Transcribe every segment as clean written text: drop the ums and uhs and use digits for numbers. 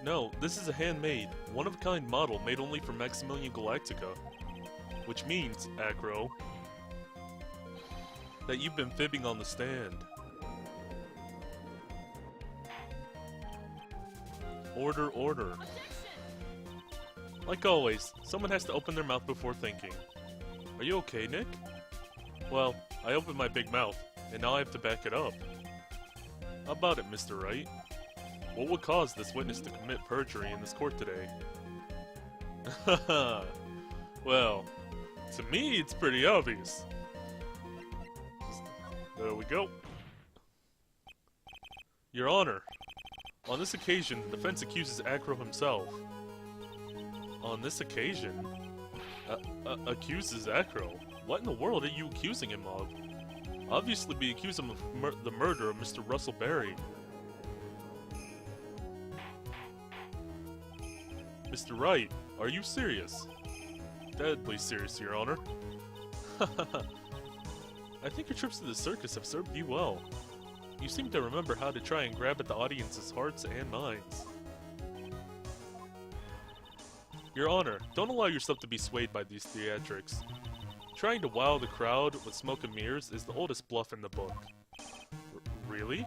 No, this is a handmade, one-of-a-kind model made only for Maximilian Galactica. Which means, Acro, that you've been fibbing on the stand. Order, order. Like always, someone has to open their mouth before thinking. Are you okay, Nick? Well, I opened my big mouth, and now I have to back it up. How about it, Mr. Wright? What would cause this witness to commit perjury in this court today? Haha. Well, to me it's pretty obvious. There we go. Your Honor, on this occasion, the defense accuses Acro himself. On this occasion? Accuses Acro? What in the world are you accusing him of? Obviously, we accuse him of the murder of Mr. Russell Berry. Mr. Wright, are you serious? Deadly serious, Your Honor. I think your trips to the circus have served you well. You seem to remember how to try and grab at the audience's hearts and minds. Your Honor, don't allow yourself to be swayed by these theatrics. Trying to wow the crowd with smoke and mirrors is the oldest bluff in the book. Really?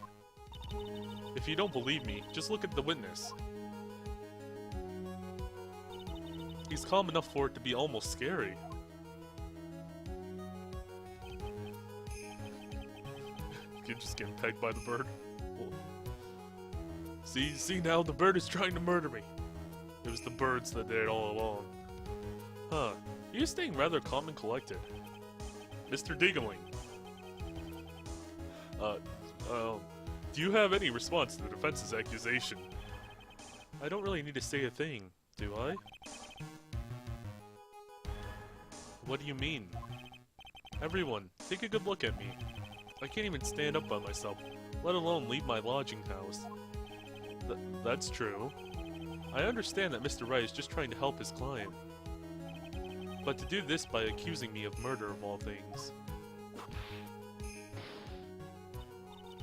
If you don't believe me, just look at the witness. He's calm enough for it to be almost scary. Kid just getting pegged by the bird. See now, the bird is trying to murder me. It was the birds that did it all along. Huh. You're staying rather calm and collected. Mr. Diggling. Do you have any response to the defense's accusation? I don't really need to say a thing, do I? What do you mean? Everyone, take a good look at me. I can't even stand up by myself, let alone leave my lodging house. That's true. I understand that Mr. Wright is just trying to help his client. But to do this by accusing me of murder of all things.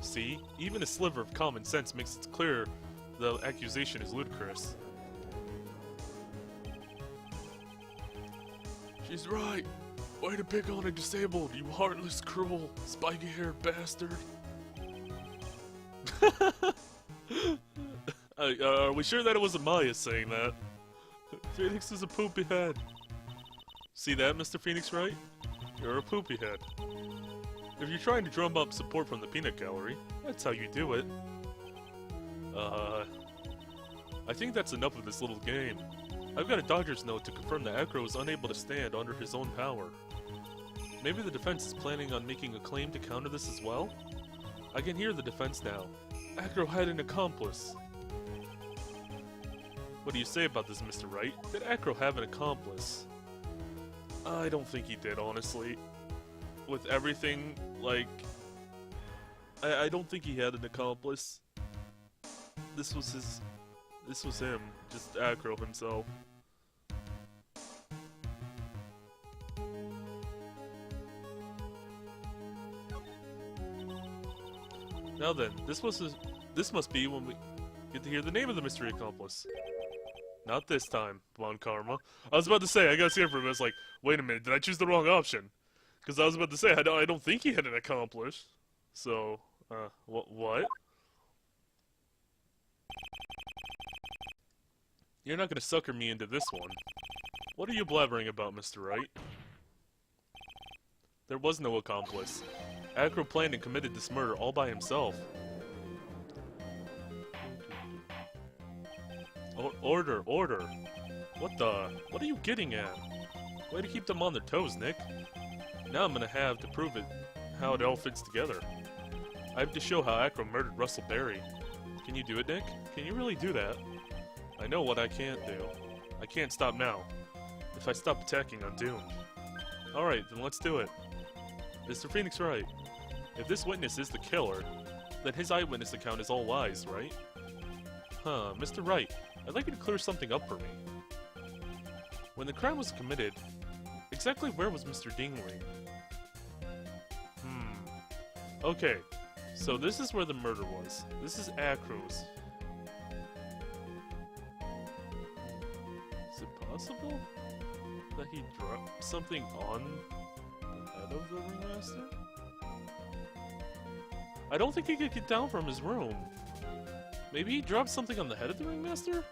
See, even a sliver of common sense makes it clear the accusation is ludicrous. She's right. Way to pick on a disabled, you heartless, cruel, spiky-haired bastard. Are we sure that it wasn't Maya saying that? Phoenix is a poopy head. See that, Mr. Phoenix Wright? You're a poopy head. If you're trying to drum up support from the peanut gallery, that's how you do it. I think that's enough of this little game. I've got a doctor's note to confirm that Acro is unable to stand under his own power. Maybe the defense is planning on making a claim to counter this as well? I can hear the defense now. Acro had an accomplice. What do you say about this, Mr. Wright? Did Acro have an accomplice? I don't think he did, honestly. With everything, like... I don't think he had an accomplice. This was him. Just Acro himself. Now then, this must be when we get to hear the name of the mystery accomplice. Not this time, Von Karma. I was about to say, I got scared for a minute. I was like, wait a minute, did I choose the wrong option? Because I was about to say, I don't think he had an accomplice. So, what? You're not gonna sucker me into this one. What are you blabbering about, Mr. Wright? There was no accomplice. Acro planned and committed this murder all by himself. Order. What are you getting at? Way to keep them on their toes, Nick. Now I'm gonna have to prove it, how it all fits together. I have to show how Acro murdered Russell Berry. Can you do it, Nick? Can you really do that? I know what I can't do. I can't stop now. If I stop attacking, I'm doomed. Alright, then let's do it. Mr. Phoenix Wright, if this witness is the killer, then his eyewitness account is all lies, right? Huh, Mr. Wright, I'd like you to clear something up for me. When the crime was committed, exactly where was Mr. Dingley? Okay, so this is where the murder was. This is Acro's. possible that he dropped something on the head of the ringmaster? I don't think he could get down from his room. Maybe he dropped something on the head of the ringmaster?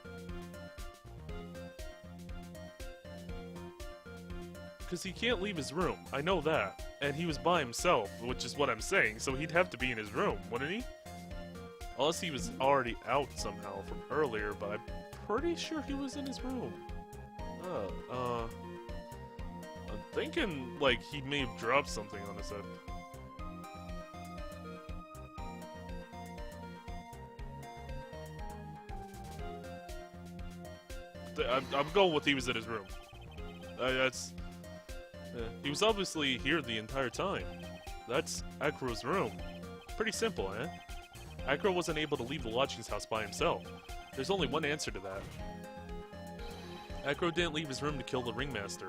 Because he can't leave his room, I know that. And he was by himself, which is what I'm saying, so he'd have to be in his room, wouldn't he? Unless he was already out somehow from earlier, but I'm pretty sure he was in his room. I'm thinking, like, he may have dropped something on his head. I'm going with he was in his room. He was obviously here the entire time. That's Acro's room. Pretty simple, eh? Acro wasn't able to leave the lodgings house by himself. There's only one answer to that. Acro didn't leave his room to kill the ringmaster.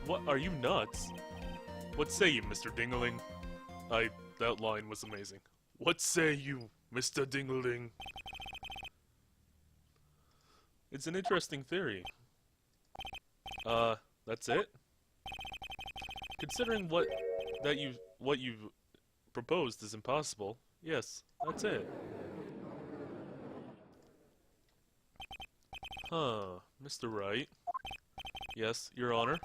What? Are you nuts? What say you, Mr. Dingling? That line was amazing. What say you, Mr. Dingling? It's an interesting theory. That's it? Considering what you've proposed is impossible, yes, that's it. Huh, Mr. Wright. Yes, Your Honor.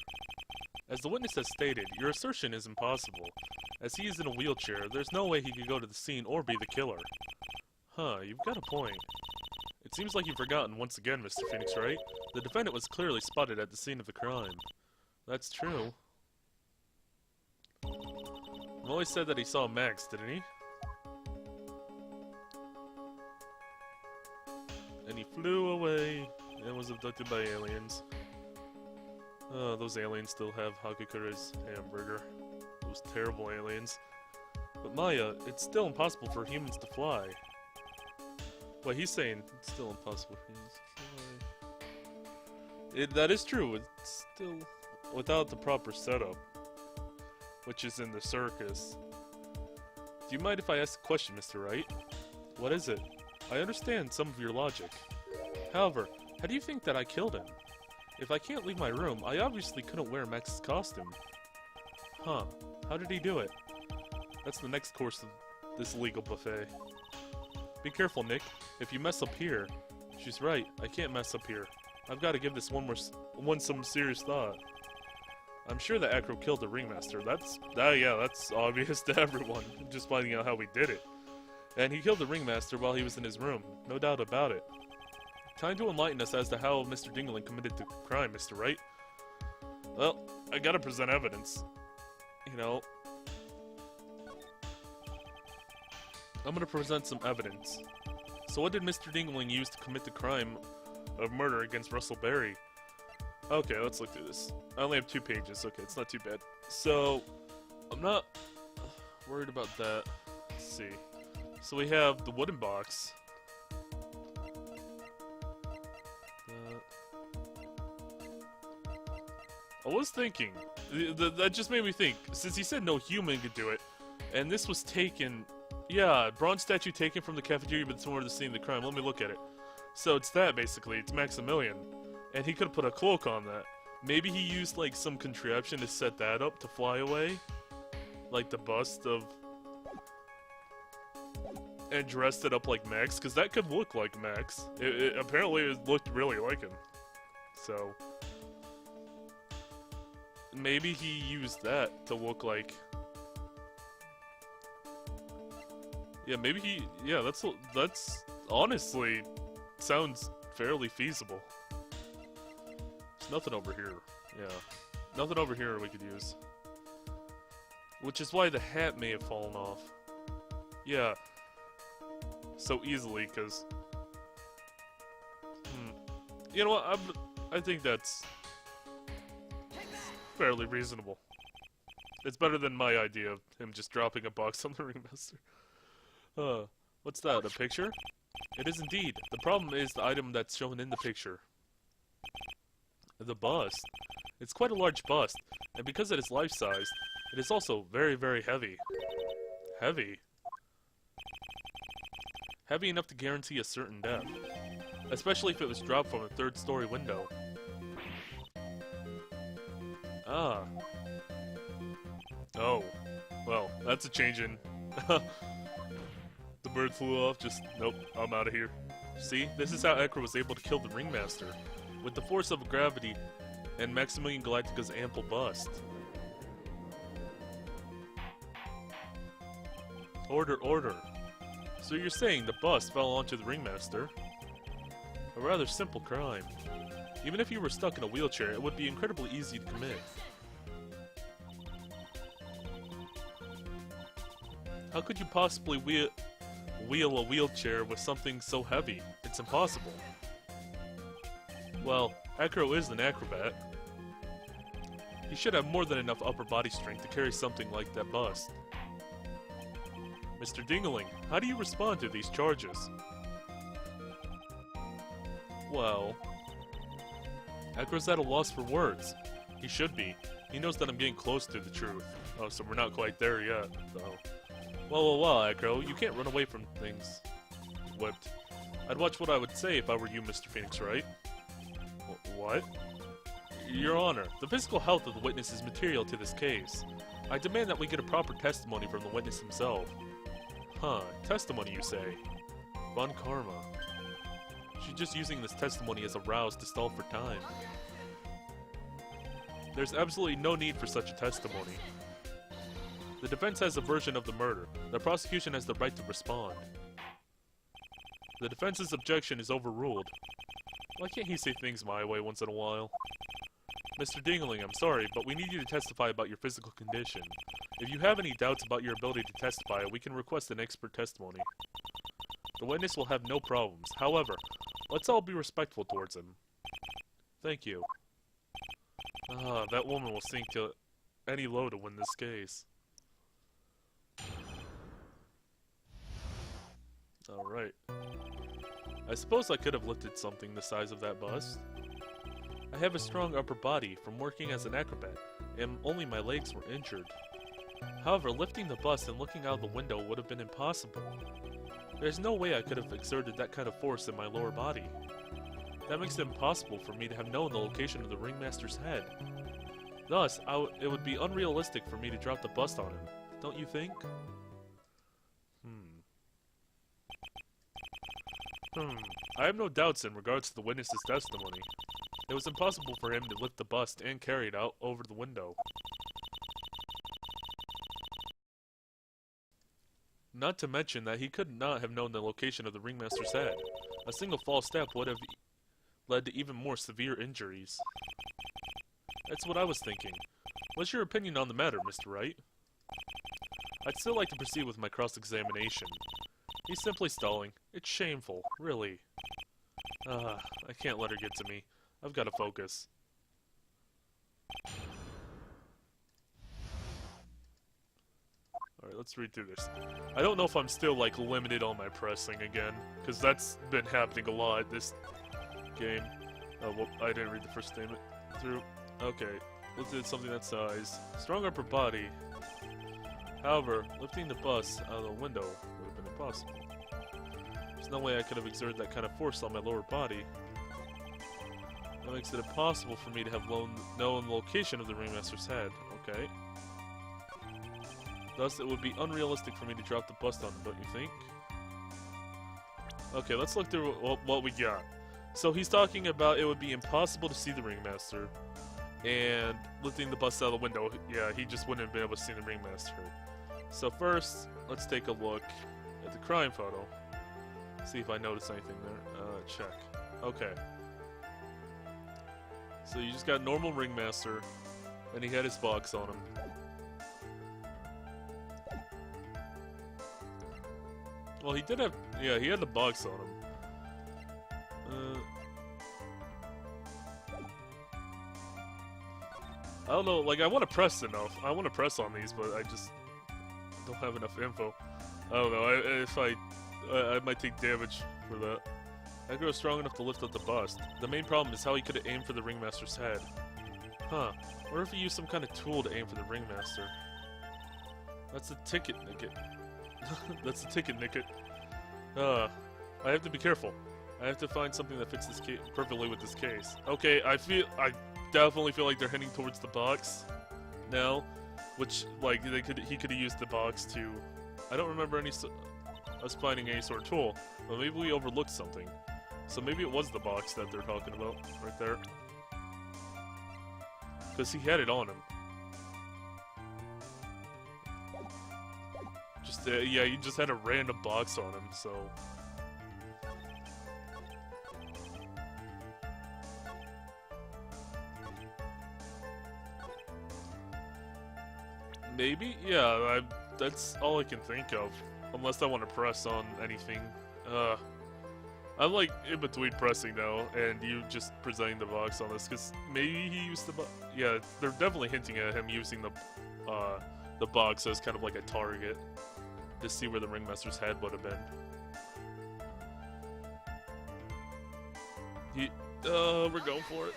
As the witness has stated, your assertion is impossible. As he is in a wheelchair, there's no way he could go to the scene or be the killer. Huh, you've got a point. It seems like you've forgotten once again, Mr. Phoenix Wright. The defendant was clearly spotted at the scene of the crime. That's true. Molly said that he saw Max, didn't he? And he flew away and was abducted by aliens. Oh, those aliens still have Hagakura's hamburger. Those terrible aliens. But Maya, it's still impossible for humans to fly. Well, he's saying it's still impossible for humans to fly. That is true. It's still without the proper setup, which is in the circus. Do you mind if I ask a question, Mr. Wright? What is it? I understand some of your logic. However, how do you think that I killed him? If I can't leave my room, I obviously couldn't wear Max's costume. Huh. How did he do it? That's the next course of this legal buffet. Be careful, Nick. If you mess up here... She's right. I can't mess up here. I've got to give this one some serious thought. I'm sure that Acro killed the ringmaster. That's obvious to everyone. Just finding out how he did it. And he killed the ringmaster while he was in his room. No doubt about it. Time to enlighten us as to how Mr. Dingling committed the crime, Mr. Wright. Well, I gotta present evidence. You know... I'm gonna present some evidence. So what did Mr. Dingling use to commit the crime of murder against Russell Berry? Okay, let's look through this. I only have 2 pages. Okay, it's not too bad. So, I'm not worried about that. Let's see. So we have the wooden box. I was thinking, that just made me think, since he said no human could do it, and this was taken, yeah, bronze statue taken from the cafeteria but somewhere to the scene of the crime. Let me look at it. So it's that, basically. It's Maximilian. And he could have put a cloak on that. Maybe he used, like, some contraption to set that up to fly away. Like the bust of... And dressed it up like Max, because that could look like Max. Apparently it looked really like him. So... Maybe he used that to look like... Yeah, maybe he... Yeah, that's honestly sounds fairly feasible. There's nothing over here. Yeah. Nothing over here we could use. Which is why the hat may have fallen off. Yeah. So easily, because... You know what? I think that's... fairly reasonable. It's better than my idea of him just dropping a box on the ringmaster. What's that, a picture? It is indeed. The problem is the item that's shown in the picture. The bust. It's quite a large bust, and because it is life-size, it is also very, very heavy. Heavy? Heavy enough to guarantee a certain death. Especially if it was dropped from a 3rd-story window. Ah. Oh. Well, that's a change in... The bird flew off, just... Nope, I'm out of here. See, this is how Ekra was able to kill the Ringmaster. With the force of gravity and Maximilian Galactica's ample bust. Order, order. So you're saying the bust fell onto the Ringmaster? A rather simple crime. Even if you were stuck in a wheelchair, it would be incredibly easy to commit. How could you possibly wheel a wheelchair with something so heavy? It's impossible. Well, Acro is an acrobat. He should have more than enough upper body strength to carry something like that bust. Mr. Dingaling, how do you respond to these charges? Well... Acro's at a loss for words. He should be. He knows that I'm getting close to the truth. Oh, so we're not quite there yet, though. Well, Acro, you can't run away from things. Whipped. I'd watch what I would say if I were you, Mr. Phoenix, right? What? Your Honor, the physical health of the witness is material to this case. I demand that we get a proper testimony from the witness himself. Huh, testimony you say? Von Karma. She's just using this testimony as a rouse to stall for time. There's absolutely no need for such a testimony. The defense has a version of the murder. The prosecution has the right to respond. The defense's objection is overruled. Why can't he say things my way once in a while? Mr. Dingaling, I'm sorry, but we need you to testify about your physical condition. If you have any doubts about your ability to testify, we can request an expert testimony. The witness will have no problems. However, let's all be respectful towards him. Thank you. Ah, that woman will sink to any low to win this case. Alright. I suppose I could have lifted something the size of that bust. I have a strong upper body from working as an acrobat, and only my legs were injured. However, lifting the bust and looking out the window would have been impossible. There's no way I could have exerted that kind of force in my lower body. That makes it impossible for me to have known the location of the Ringmaster's head. Thus, it would be unrealistic for me to drop the bust on him, don't you think? I have no doubts in regards to the witness's testimony. It was impossible for him to lift the bust and carry it out over the window. Not to mention that he could not have known the location of the Ringmaster's head. A single false step would have led to even more severe injuries. That's what I was thinking. What's your opinion on the matter, Mr. Wright? I'd still like to proceed with my cross-examination. He's simply stalling. It's shameful, really. I can't let her get to me. I've got to focus. Alright, let's read through this. I don't know if I'm still, like, limited on my pressing again, because that's been happening a lot this game. Oh, well, I didn't read the first statement through. Okay, let's do something that size. Strong upper body. However, lifting the bus out of the window would have been impossible. There's no way I could have exerted that kind of force on my lower body. That makes it impossible for me to have known the location of the Ringmaster's head. Okay. Thus, it would be unrealistic for me to drop the bust on him, don't you think? Okay, let's look through what we got. So he's talking about it would be impossible to see the Ringmaster, and lifting the bust out of the window, yeah, he just wouldn't have been able to see the Ringmaster. So first, let's take a look at the crime photo. See if I notice anything there. Check. Okay. So you just got normal Ringmaster, and he had his box on him. Well, he did have, yeah, he had the box on him. I don't know, like, I want to press enough. I want to press on these, but I just don't have enough info. I don't know, I might take damage for that. Edgar was strong enough to lift up the bust. The main problem is how he could have aimed for the Ringmaster's head. Huh, what if he used some kind of tool to aim for the Ringmaster? That's a ticket, Nicket. That's a ticket, Nicket. I have to be careful. I have to find something that fits this case perfectly with this case. Okay, I definitely feel like they're heading towards the box now, which like he could have used the box to. I don't remember us finding any sort of tool, but maybe we overlooked something. So maybe it was the box that they're talking about right there, because he had it on him. Just yeah, he just had a random box on him, so. Maybe? Yeah, that's all I can think of. Unless I want to press on anything. I'm like in between pressing now, and you just presenting the box on this, because maybe he used the box. Yeah, they're definitely hinting at him using the box as kind of like a target to see where the Ringmaster's head would have been. We're going for it.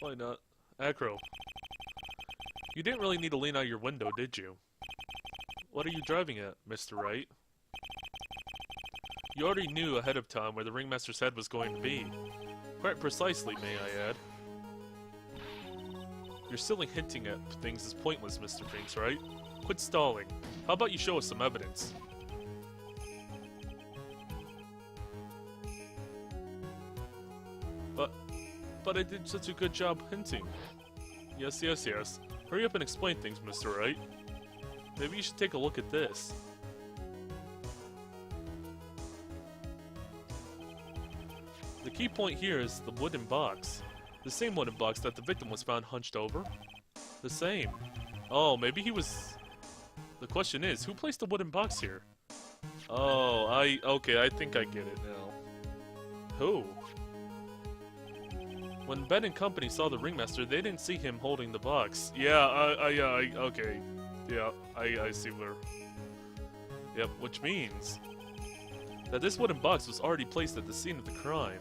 Why not? Acro. You didn't really need to lean out your window, did you? What are you driving at, Mr. Wright? You already knew ahead of time where the Ringmaster's head was going to be. Quite precisely, may I add. Your silly hinting at things is pointless, Mr. Finks, right? Quit stalling. How about you show us some evidence? But I did such a good job hinting. Yes, yes, yes. Hurry up and explain things, Mr. Wright. Maybe you should take a look at this. The key point here is the wooden box. The same wooden box that the victim was found hunched over. The same. Oh, maybe he was... The question is, who placed the wooden box here? Oh, okay, I think I get it now. Who? When Ben and company saw the Ringmaster, they didn't see him holding the box. Yeah, okay. Yeah, I see where... Yep, which means... that this wooden box was already placed at the scene of the crime.